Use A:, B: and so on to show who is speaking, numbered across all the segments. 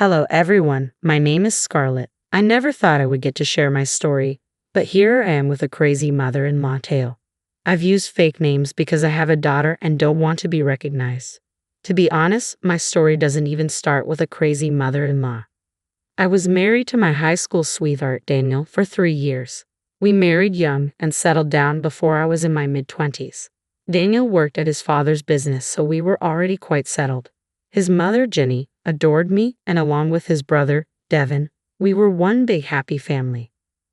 A: Hello everyone, my name is Scarlett. I never thought I would get to share my story, but here I am with a crazy mother-in-law tale. I've used fake names because I have a daughter and don't want to be recognized. To be honest, my story doesn't even start with a crazy mother-in-law. I was married to my high school sweetheart Daniel for 3 years. We married young and settled down before I was in my mid-20s. Daniel worked at his father's business, so we were already quite settled. His mother, Jenny, adored me, and along with his brother, Devin, we were one big happy family.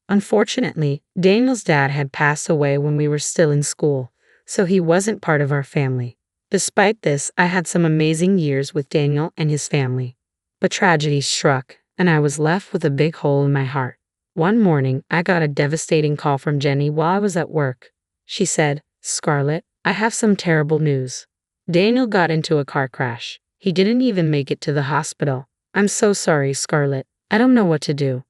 A: Unfortunately, Daniel's dad had passed away when we were still in school, so he wasn't part of our family. Despite this, I had some amazing years with Daniel and his family. But tragedy struck, and I was left with a big hole in my heart. One morning, I got a devastating call from Jenny while I was at work. She said, "Scarlett, I have some terrible news. Daniel got into a car crash. He didn't even make it to the hospital. I'm so sorry, Scarlett. I don't know what to do."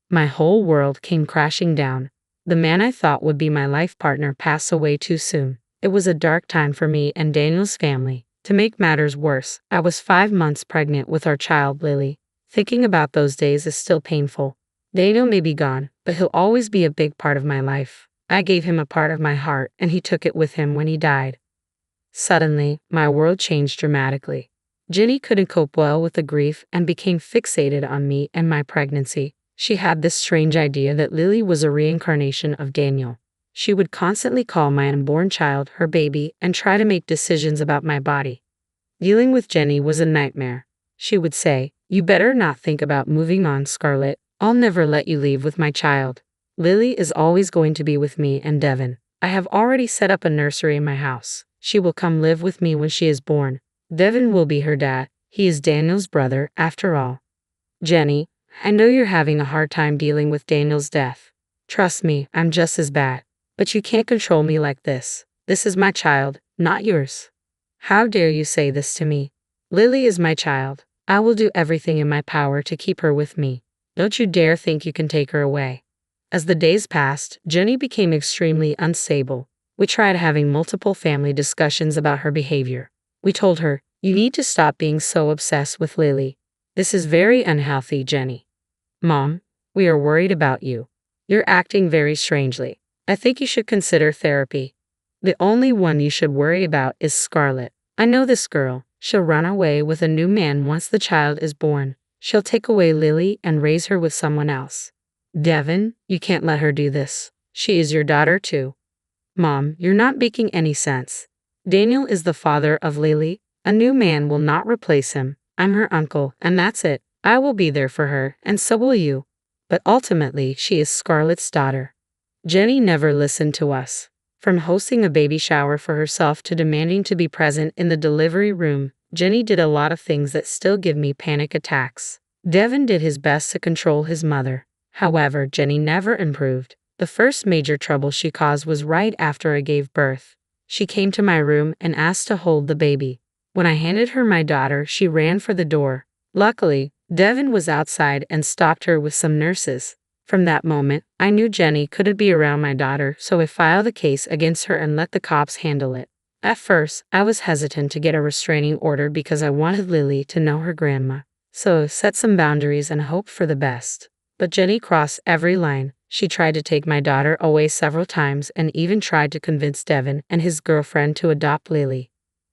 A: My whole world came crashing down. The man I thought would be my life partner passed away too soon. It was a dark time for me and Daniel's family. To make matters worse, I was 5 months pregnant with our child, Lily. Thinking about those days is still painful. Daniel may be gone, but he'll always be a big part of my life. I gave him a part of my heart, and he took it with him when he died. Suddenly, my world changed dramatically. Jenny couldn't cope well with the grief and became fixated on me and my pregnancy. She had this strange idea that Lily was a reincarnation of Daniel. She would constantly call my unborn child her baby and try to make decisions about my body. Dealing with Jenny was a nightmare. She would say, "You better not think about moving on, Scarlett. I'll never let you leave with my child. Lily is always going to be with me and Devin. I have already set up a nursery in my house. She will come live with me when she is born. Devin will be her dad. He is Daniel's brother, after all." Jenny, I know you're having a hard time dealing with Daniel's death. Trust me, I'm just as bad. But you can't control me like this. This is my child, not yours. How dare you say this to me? Lily is my child. I will do everything in my power to keep her with me. Don't you dare think you can take her away. As the days passed, Jenny became extremely unstable. We tried having multiple family discussions about her behavior. We told her, "You need to stop being so obsessed with Lily. This is very unhealthy, Jenny." "Mom, we are worried about you. You're acting very strangely. I think you should consider therapy." "The only one you should worry about is Scarlett. I know this girl. She'll run away with a new man once the child is born. She'll take away Lily and raise her with someone else." "Devin, you can't let her do this. She is your daughter too." "Mom, you're not making any sense. Daniel is the father of Lily. A new man will not replace him. I'm her uncle, and that's it. I will be there for her, and so will you. But ultimately, she is Scarlett's daughter." Jenny never listened to us. From hosting a baby shower for herself to demanding to be present in the delivery room, Jenny did a lot of things that still give me panic attacks. Devin did his best to control his mother. However, Jenny never improved. The first major trouble she caused was right after I gave birth. She came to my room and asked to hold the baby. When I handed her my daughter, she ran for the door. Luckily, Devin was outside and stopped her with some nurses. From that moment, I knew Jenny couldn't be around my daughter, so I filed a case against her and let the cops handle it. At first, I was hesitant to get a restraining order because I wanted Lily to know her grandma. So I set some boundaries and hoped for the best. But Jenny crossed every line. She tried to take my daughter away several times and even tried to convince Devin and his girlfriend to adopt Lily.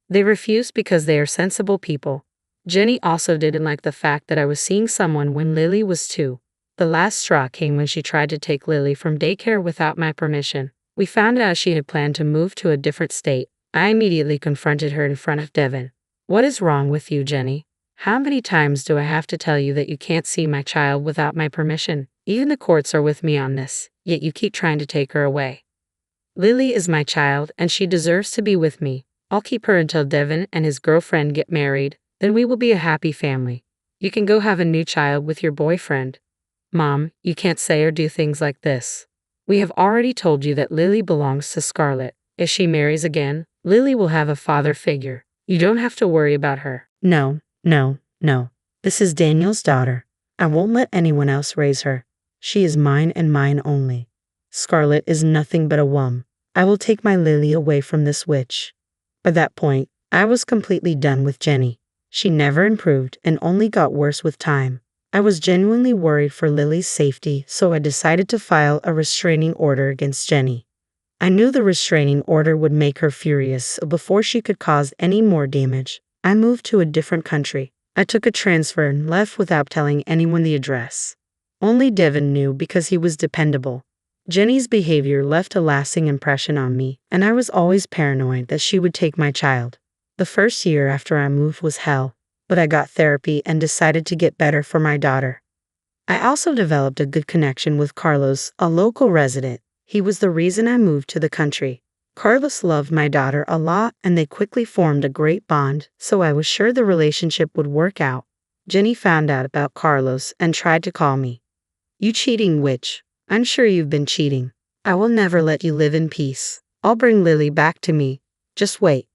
A: They refused because they are sensible people. Jenny also didn't like the fact that I was seeing someone when Lily was 2. The last straw came when she tried to take Lily from daycare without my permission. We found out she had planned to move to a different state. I immediately confronted her in front of Devin. "What is wrong with you, Jenny? How many times do I have to tell you that you can't see my child without my permission? Even the courts are with me on this, yet you keep trying to take her away. Lily is my child, and she deserves to be with me. I'll keep her until Devin and his girlfriend get married. Then we will be a happy family. You can go have a new child with your boyfriend." "Mom, you can't say or do things like this. We have already told you that Lily belongs to Scarlett. If she marries again, Lily will have a father figure. You don't have to worry about her." "No, no, no. This is Daniel's daughter. I won't let anyone else raise her. She is mine and mine only. Scarlett is nothing but a womb. I will take my Lily away from this witch." By that point, I was completely done with Jenny. She never improved and only got worse with time. I was genuinely worried for Lily's safety, so I decided to file a restraining order against Jenny. I knew the restraining order would make her furious, so before she could cause any more damage, I moved to a different country. I took a transfer and left without telling anyone the address. Only Devin knew because he was dependable. Jenny's behavior left a lasting impression on me, and I was always paranoid that she would take my child. The first year after I moved was hell, but I got therapy and decided to get better for my daughter. I also developed a good connection with Carlos, a local resident. He was the reason I moved to the country. Carlos loved my daughter a lot, and they quickly formed a great bond, so I was sure the relationship would work out. Jenny found out about Carlos and tried to call me. "You cheating witch. I'm sure you've been cheating. I will never let you live in peace. I'll bring Lily back to me. Just wait."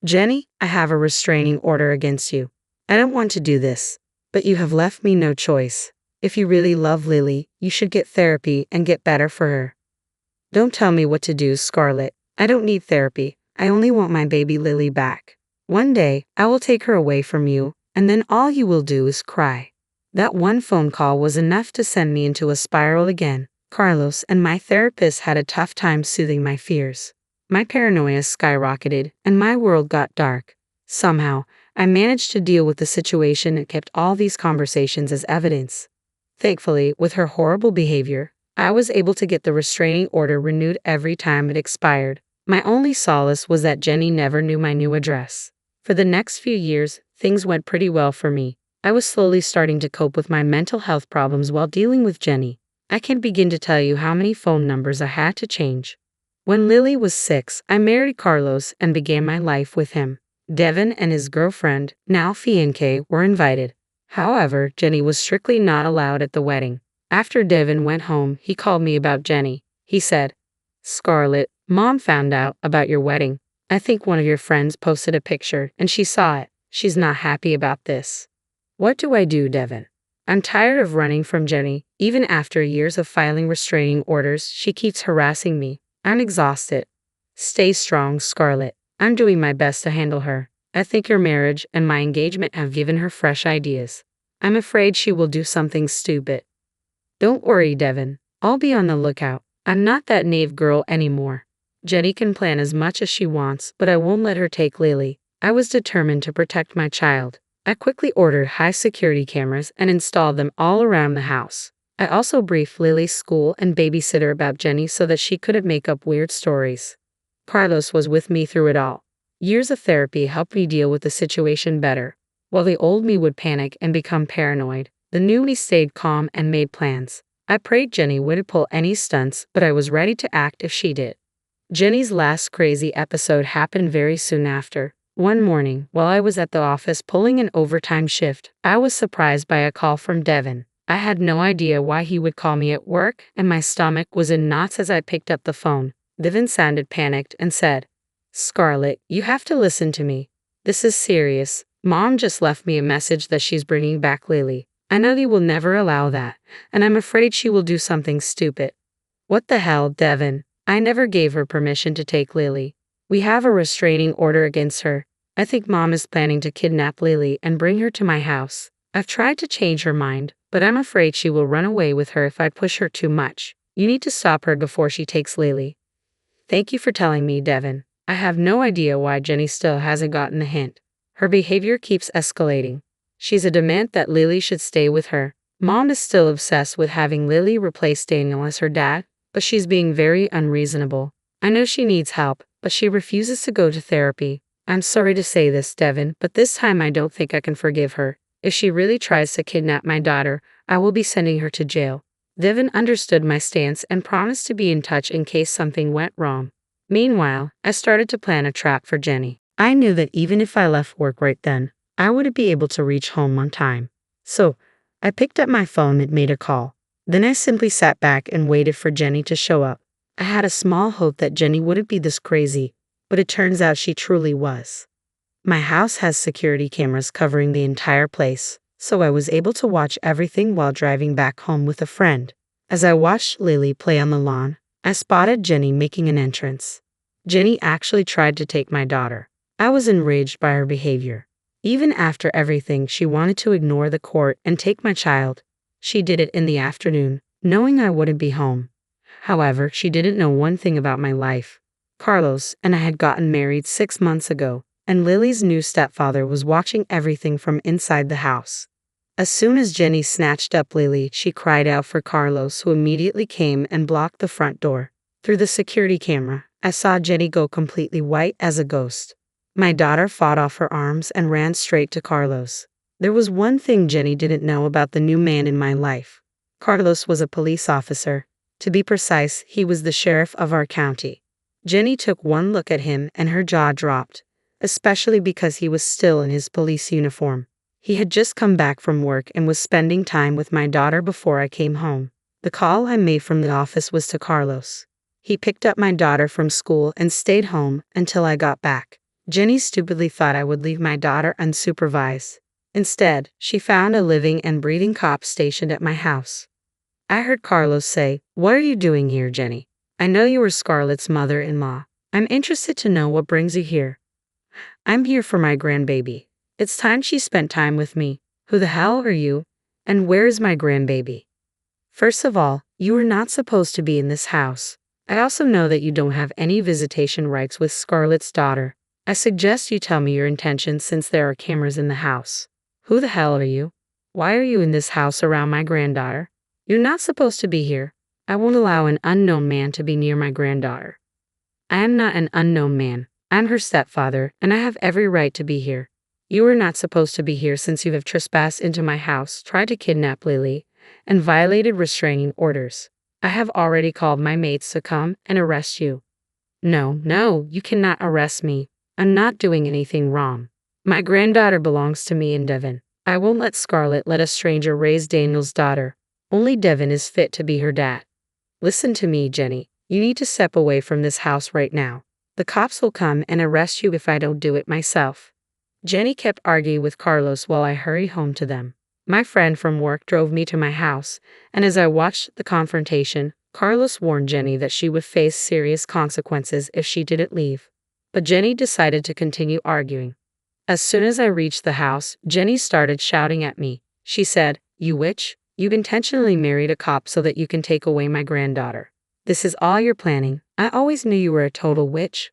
A: "Jenny, I have a restraining order against you. I don't want to do this, but you have left me no choice. If you really love Lily, you should get therapy and get better for her." "Don't tell me what to do, Scarlett. I don't need therapy. I only want my baby Lily back. One day, I will take her away from you, and then all you will do is cry." That one phone call was enough to send me into a spiral again. Carlos and my therapist had a tough time soothing my fears. My paranoia skyrocketed, and my world got dark. Somehow, I managed to deal with the situation and kept all these conversations as evidence. Thankfully, with her horrible behavior, I was able to get the restraining order renewed every time it expired. My only solace was that Jenny never knew my new address. For the next few years, things went pretty well for me. I was slowly starting to cope with my mental health problems while dealing with Jenny. I can't begin to tell you how many phone numbers I had to change. When Lily was 6, I married Carlos and began my life with him. Devin and his girlfriend, now fiancée, were invited. However, Jenny was strictly not allowed at the wedding. After Devin went home, he called me about Jenny. He said, "Scarlett, Mom found out about your wedding. I think one of your friends posted a picture and she saw it. She's not happy about this." "What do I do, Devin? I'm tired of running from Jenny. Even after years of filing restraining orders, she keeps harassing me. I'm exhausted." "Stay strong, Scarlett. I'm doing my best to handle her. I think your marriage and my engagement have given her fresh ideas. I'm afraid she will do something stupid." "Don't worry, Devin. I'll be on the lookout. I'm not that naive girl anymore. Jenny can plan as much as she wants, but I won't let her take Lily." I was determined to protect my child. I quickly ordered high-security cameras and installed them all around the house. I also briefed Lily's school and babysitter about Jenny so that she couldn't make up weird stories. Carlos was with me through it all. Years of therapy helped me deal with the situation better. While the old me would panic and become paranoid, the new me stayed calm and made plans. I prayed Jenny wouldn't pull any stunts, but I was ready to act if she did. Jenny's last crazy episode happened very soon after. One morning, while I was at the office pulling an overtime shift, I was surprised by a call from Devin. I had no idea why he would call me at work, and my stomach was in knots as I picked up the phone. Devin sounded panicked and said, "Scarlett, you have to listen to me. This is serious. Mom just left me a message that she's bringing back Lily. I know you will never allow that, and I'm afraid she will do something stupid." "What the hell, Devin? I never gave her permission to take Lily. We have a restraining order against her. I think Mom is planning to kidnap Lily and bring her to my house. I've tried to change her mind, but I'm afraid she will run away with her if I push her too much. You need to stop her before she takes Lily." "Thank you for telling me, Devin. I have no idea why Jenny still hasn't gotten the hint. Her behavior keeps escalating. She's adamant that Lily should stay with her. Mom is still obsessed with having Lily replace Daniel as her dad, but she's being very unreasonable. I know she needs help, but she refuses to go to therapy. I'm sorry to say this, Devin, but this time I don't think I can forgive her. If she really tries to kidnap my daughter, I will be sending her to jail." Devin understood my stance and promised to be in touch in case something went wrong. Meanwhile, I started to plan a trap for Jenny. I knew that even if I left work right then, I wouldn't be able to reach home on time. So, I picked up my phone and made a call. Then I simply sat back and waited for Jenny to show up. I had a small hope that Jenny wouldn't be this crazy, but it turns out she truly was. My house has security cameras covering the entire place, so I was able to watch everything while driving back home with a friend. As I watched Lily play on the lawn, I spotted Jenny making an entrance. Jenny actually tried to take my daughter. I was enraged by her behavior. Even after everything, she wanted to ignore the court and take my child. She did it in the afternoon, knowing I wouldn't be home. However, she didn't know one thing about my life. Carlos and I had gotten married 6 months ago, and Lily's new stepfather was watching everything from inside the house. As soon as Jenny snatched up Lily, she cried out for Carlos, who immediately came and blocked the front door. Through the security camera, I saw Jenny go completely white as a ghost. My daughter fought off her arms and ran straight to Carlos. There was one thing Jenny didn't know about the new man in my life. Carlos was a police officer. To be precise, he was the sheriff of our county. Jenny took one look at him and her jaw dropped, especially because he was still in his police uniform. He had just come back from work and was spending time with my daughter before I came home. The call I made from the office was to Carlos. He picked up my daughter from school and stayed home until I got back. Jenny stupidly thought I would leave my daughter unsupervised. Instead, she found a living and breathing cop stationed at my house. I heard Carlos say, "What are you doing here, Jenny? I know you were Scarlett's mother-in-law. I'm interested to know what brings you here." "I'm here for my grandbaby. It's time she spent time with me." "Who the hell are you? And where is my grandbaby?" "First of all, you are not supposed to be in this house. I also know that you don't have any visitation rights with Scarlett's daughter. I suggest you tell me your intentions since there are cameras in the house." "Who the hell are you? Why are you in this house around my granddaughter? You're not supposed to be here. I won't allow an unknown man to be near my granddaughter." "I am not an unknown man. I'm her stepfather, and I have every right to be here. You are not supposed to be here since you have trespassed into my house, tried to kidnap Lily, and violated restraining orders. I have already called my mates to come and arrest you." No, you cannot arrest me. I'm not doing anything wrong. My granddaughter belongs to me and Devin. I won't let Scarlett let a stranger raise Daniel's daughter. Only Devin is fit to be her dad. Listen to me, Jenny. You need to step away from this house right now. The cops will come and arrest you if I don't do it myself. Jenny kept arguing with Carlos while I hurried home to them. My friend from work drove me to my house, and as I watched the confrontation, Carlos warned Jenny that she would face serious consequences if she didn't leave. But Jenny decided to continue arguing. As soon as I reached the house, Jenny started shouting at me. She said, "You witch, you've intentionally married a cop so that you can take away my granddaughter. This is all you're planning. I always knew you were a total witch."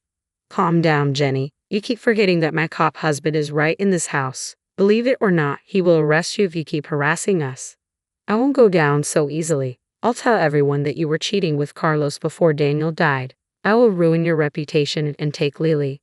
A: "Calm down, Jenny. You keep forgetting that my cop husband is right in this house. Believe it or not, he will arrest you if you keep harassing us." "I won't go down so easily. I'll tell everyone that you were cheating with Carlos before Daniel died. I will ruin your reputation and take Lily."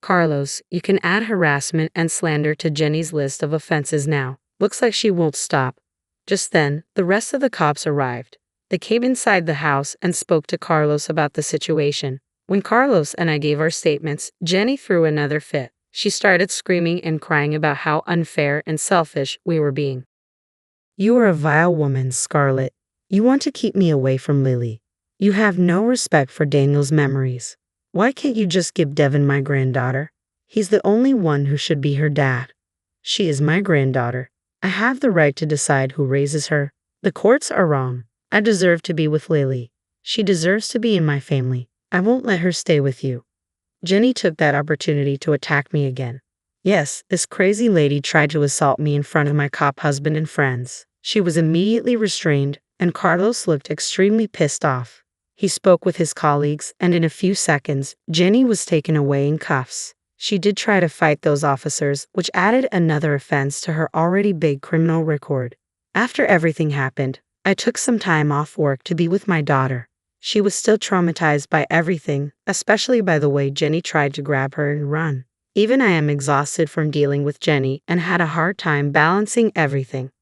A: "Carlos, you can add harassment and slander to Jenny's list of offenses now. Looks like she won't stop." Just then, the rest of the cops arrived. They came inside the house and spoke to Carlos about the situation. When Carlos and I gave our statements, Jenny threw another fit. She started screaming and crying about how unfair and selfish we were being. "You are a vile woman, Scarlett. You want to keep me away from Lily. You have no respect for Daniel's memories. Why can't you just give Devin my granddaughter? He's the only one who should be her dad. She is my granddaughter. I have the right to decide who raises her. The courts are wrong. I deserve to be with Lily. She deserves to be in my family. I won't let her stay with you." Jenny took that opportunity to attack me again. Yes, this crazy lady tried to assault me in front of my cop husband and friends. She was immediately restrained, and Carlos looked extremely pissed off. He spoke with his colleagues, and in a few seconds, Jenny was taken away in cuffs. She did try to fight those officers, which added another offense to her already big criminal record. After everything happened, I took some time off work to be with my daughter. She was still traumatized by everything, especially by the way Jenny tried to grab her and run. Even I am exhausted from dealing with Jenny and had a hard time balancing everything.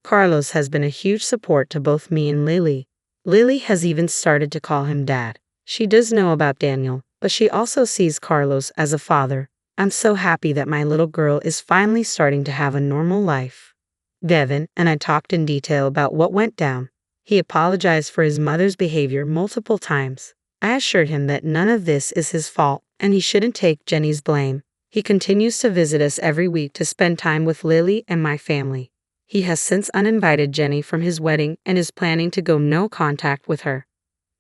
A: Carlos has been a huge support to both me and Lily. Lily has even started to call him dad. She does know about Daniel, but she also sees Carlos as a father. I'm so happy that my little girl is finally starting to have a normal life. Devin and I talked in detail about what went down. He apologized for his mother's behavior multiple times. I assured him that none of this is his fault, and he shouldn't take Jenny's blame. He continues to visit us every week to spend time with Lily and my family. He has since uninvited Jenny from his wedding and is planning to go no contact with her.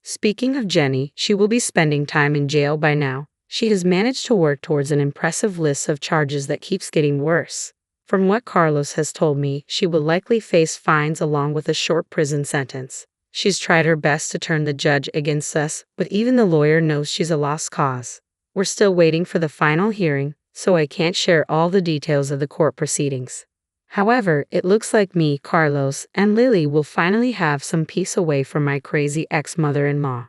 A: Speaking of Jenny, she will be spending time in jail by now. She has managed to work towards an impressive list of charges that keeps getting worse. From what Carlos has told me, she will likely face fines along with a short prison sentence. She's tried her best to turn the judge against us, but even the lawyer knows she's a lost cause. We're still waiting for the final hearing, so I can't share all the details of the court proceedings. However, it looks like me, Carlos, and Lily will finally have some peace away from my crazy ex-mother-in-law.